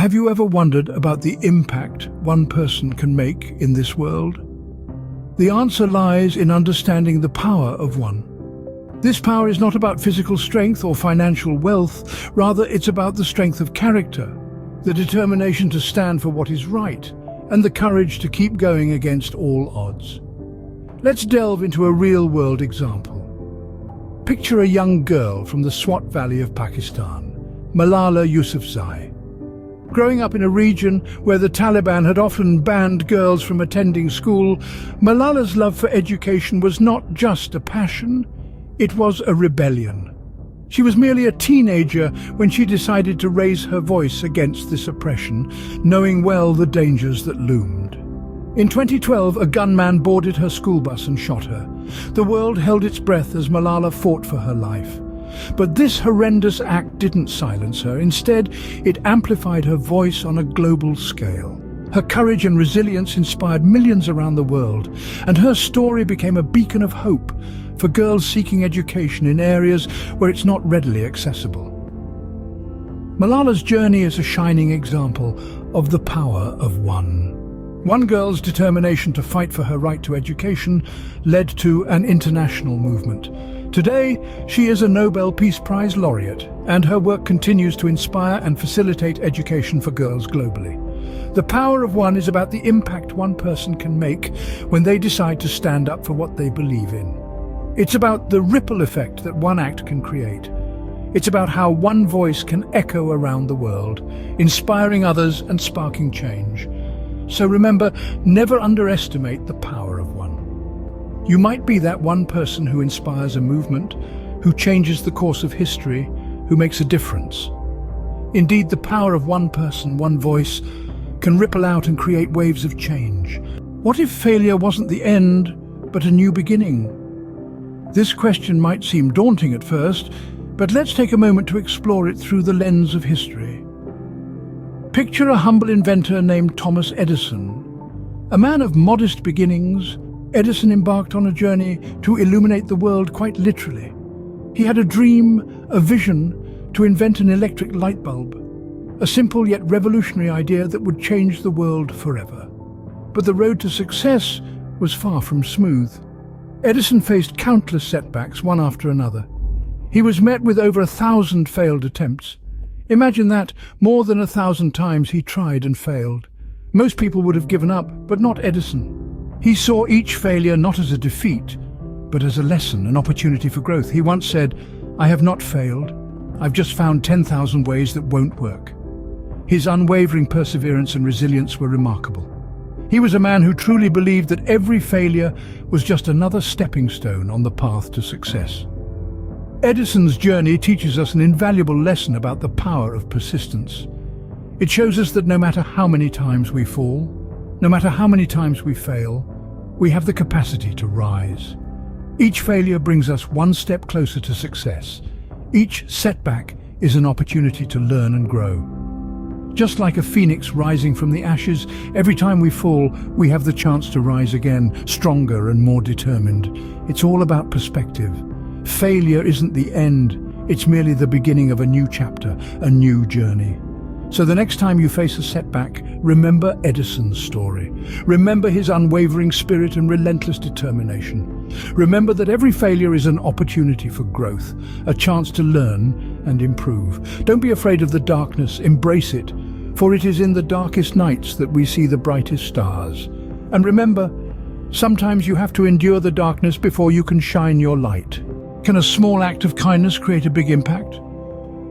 Have you ever wondered about the impact one person can make in this world? The answer lies in understanding the power of one. This power is not about physical strength or financial wealth, rather it's about the strength of character, the determination to stand for what is right, and the courage to keep going against all odds. Let's delve into a real-world example. Picture a young girl from the Swat Valley of Pakistan, Malala Yousafzai. Growing up in a region where the Taliban had often banned girls from attending school, Malala's love for education was not just a passion, it was a rebellion. She was merely a teenager when she decided to raise her voice against this oppression, knowing well the dangers that loomed. In 2012, a gunman boarded her school bus and shot her. The world held its breath as Malala fought for her life. But this horrendous act didn't silence her. Instead, it amplified her voice on a global scale. Her courage and resilience inspired millions around the world, and her story became a beacon of hope for girls seeking education in areas where it's not readily accessible. Malala's journey is a shining example of the power of one. One girl's determination to fight for her right to education led to an international movement. Today, she is a Nobel Peace Prize laureate, and her work continues to inspire and facilitate education for girls globally. The power of one is about the impact one person can make when they decide to stand up for what they believe in. It's about the ripple effect that one act can create. It's about how one voice can echo around the world, inspiring others and sparking change. So remember, never underestimate the power of one. You might be that one person who inspires a movement, who changes the course of history, who makes a difference. Indeed, the power of one person, one voice, can ripple out and create waves of change. What if failure wasn't the end, but a new beginning? This question might seem daunting at first, but let's take a moment to explore it through the lens of history. Picture a humble inventor named Thomas Edison. A man of modest beginnings, Edison embarked on a journey to illuminate the world quite literally. He had a dream, a vision, to invent an electric light bulb, a simple yet revolutionary idea that would change the world forever. But the road to success was far from smooth. Edison faced countless setbacks, one after another. He was met with over 1,000 failed attempts. Imagine that, more than 1,000 times he tried and failed. Most people would have given up, but not Edison. He saw each failure not as a defeat, but as a lesson, an opportunity for growth. He once said, "I have not failed. I've just found 10,000 ways that won't work." His unwavering perseverance and resilience were remarkable. He was a man who truly believed that every failure was just another stepping stone on the path to success. Edison's journey teaches us an invaluable lesson about the power of persistence. It shows us that no matter how many times we fall, no matter how many times we fail, we have the capacity to rise. Each failure brings us one step closer to success. Each setback is an opportunity to learn and grow. Just like a phoenix rising from the ashes, every time we fall, we have the chance to rise again, stronger and more determined. It's all about perspective. Failure isn't the end, it's merely the beginning of a new chapter, a new journey. So the next time you face a setback, remember Edison's story. Remember his unwavering spirit and relentless determination. Remember that every failure is an opportunity for growth, a chance to learn and improve. Don't be afraid of the darkness, embrace it, for it is in the darkest nights that we see the brightest stars. And remember, sometimes you have to endure the darkness before you can shine your light. Can a small act of kindness create a big impact?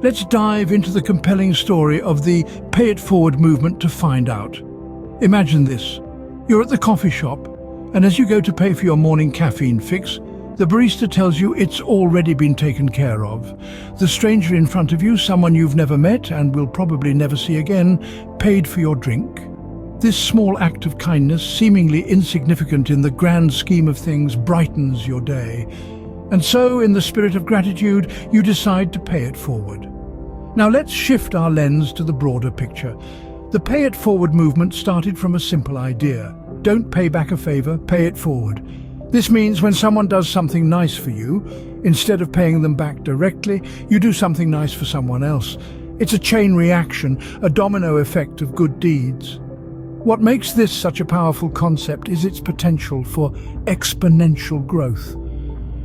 Let's dive into the compelling story of the Pay It Forward movement to find out. Imagine this. You're at the coffee shop, and as you go to pay for your morning caffeine fix, the barista tells you it's already been taken care of. The stranger in front of you, someone you've never met and will probably never see again, paid for your drink. This small act of kindness, seemingly insignificant in the grand scheme of things, brightens your day. And so, in the spirit of gratitude, you decide to pay it forward. Now let's shift our lens to the broader picture. The Pay It Forward movement started from a simple idea. Don't pay back a favor, pay it forward. This means when someone does something nice for you, instead of paying them back directly, you do something nice for someone else. It's a chain reaction, a domino effect of good deeds. What makes this such a powerful concept is its potential for exponential growth.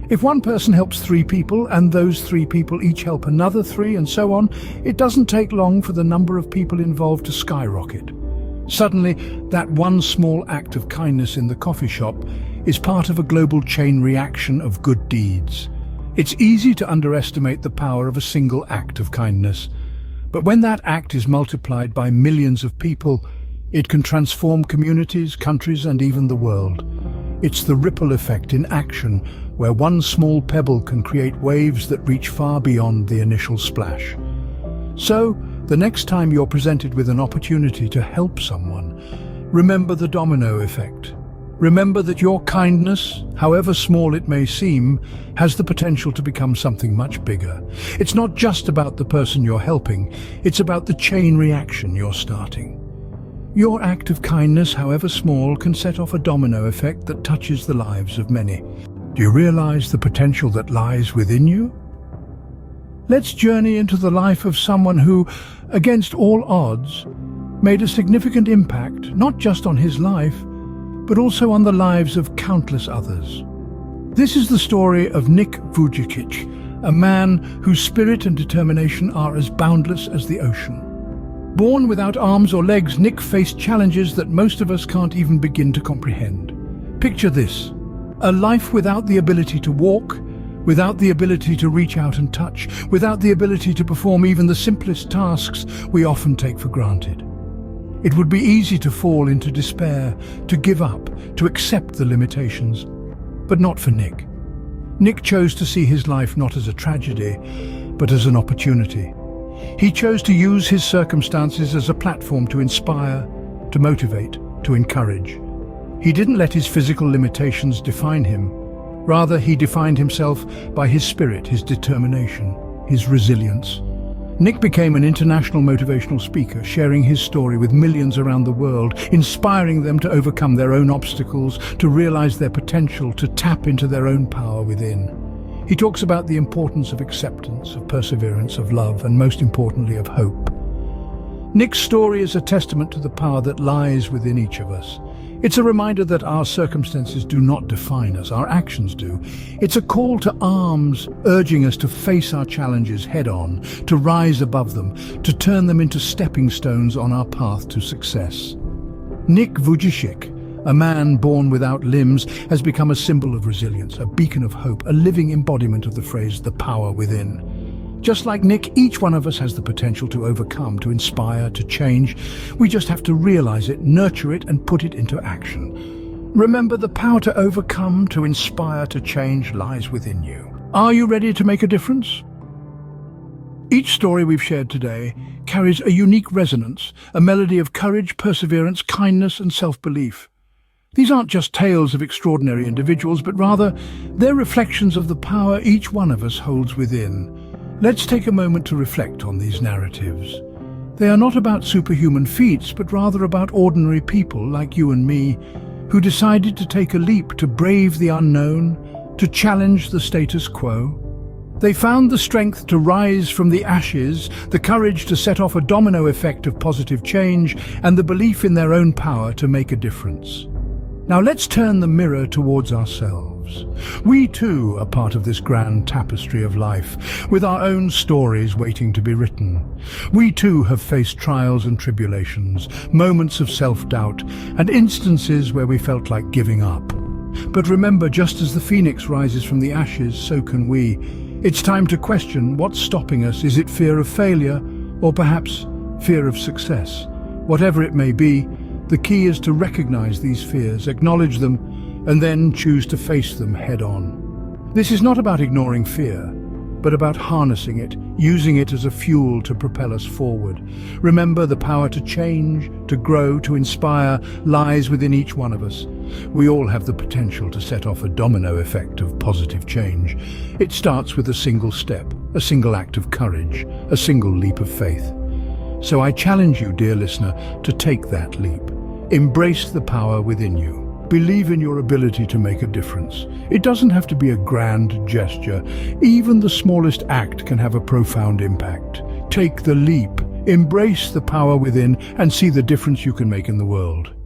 If one person helps 3 people, and those 3 people each help another 3, and so on, it doesn't take long for the number of people involved to skyrocket. Suddenly, that one small act of kindness in the coffee shop is part of a global chain reaction of good deeds. It's easy to underestimate the power of a single act of kindness. But when that act is multiplied by millions of people, it can transform communities, countries, and even the world. It's the ripple effect in action, where one small pebble can create waves that reach far beyond the initial splash. So, the next time you're presented with an opportunity to help someone, remember the domino effect. Remember that your kindness, however small it may seem, has the potential to become something much bigger. It's not just about the person you're helping, it's about the chain reaction you're starting. Your act of kindness, however small, can set off a domino effect that touches the lives of many. Do you realize the potential that lies within you? Let's journey into the life of someone who, against all odds, made a significant impact, not just on his life, but also on the lives of countless others. This is the story of Nick Vujicic, a man whose spirit and determination are as boundless as the ocean. Born without arms or legs, Nick faced challenges that most of us can't even begin to comprehend. Picture this: a life without the ability to walk, without the ability to reach out and touch, without the ability to perform even the simplest tasks we often take for granted. It would be easy to fall into despair, to give up, to accept the limitations. But not for Nick. Nick chose to see his life not as a tragedy, but as an opportunity. He chose to use his circumstances as a platform to inspire, to motivate, to encourage. He didn't let his physical limitations define him. Rather, he defined himself by his spirit, his determination, his resilience. Nick became an international motivational speaker, sharing his story with millions around the world, inspiring them to overcome their own obstacles, to realize their potential, to tap into their own power within. He talks about the importance of acceptance, of perseverance, of love, and most importantly, of hope. Nick's story is a testament to the power that lies within each of us. It's a reminder that our circumstances do not define us, our actions do. It's a call to arms, urging us to face our challenges head-on, to rise above them, to turn them into stepping stones on our path to success. Nick Vujicic, a man born without limbs, has become a symbol of resilience, a beacon of hope, a living embodiment of the phrase, the power within. Just like Nick, each one of us has the potential to overcome, to inspire, to change. We just have to realize it, nurture it, and put it into action. Remember, the power to overcome, to inspire, to change lies within you. Are you ready to make a difference? Each story we've shared today carries a unique resonance, a melody of courage, perseverance, kindness, and self-belief. These aren't just tales of extraordinary individuals, but rather they're reflections of the power each one of us holds within. Let's take a moment to reflect on these narratives. They are not about superhuman feats, but rather about ordinary people like you and me, who decided to take a leap, to brave the unknown, to challenge the status quo. They found the strength to rise from the ashes, the courage to set off a domino effect of positive change, and the belief in their own power to make a difference. Now let's turn the mirror towards ourselves. We too are part of this grand tapestry of life, with our own stories waiting to be written. We too have faced trials and tribulations, moments of self-doubt, and instances where we felt like giving up. But remember, just as the phoenix rises from the ashes, so can we. It's time to question what's stopping us. Is it fear of failure, or perhaps fear of success? Whatever it may be, the key is to recognize these fears, acknowledge them, and then choose to face them head-on. This is not about ignoring fear, but about harnessing it, using it as a fuel to propel us forward. Remember, the power to change, to grow, to inspire lies within each one of us. We all have the potential to set off a domino effect of positive change. It starts with a single step, a single act of courage, a single leap of faith. So I challenge you, dear listener, to take that leap. Embrace the power within you. Believe in your ability to make a difference. It doesn't have to be a grand gesture. Even the smallest act can have a profound impact. Take the leap, embrace the power within, and see the difference you can make in the world.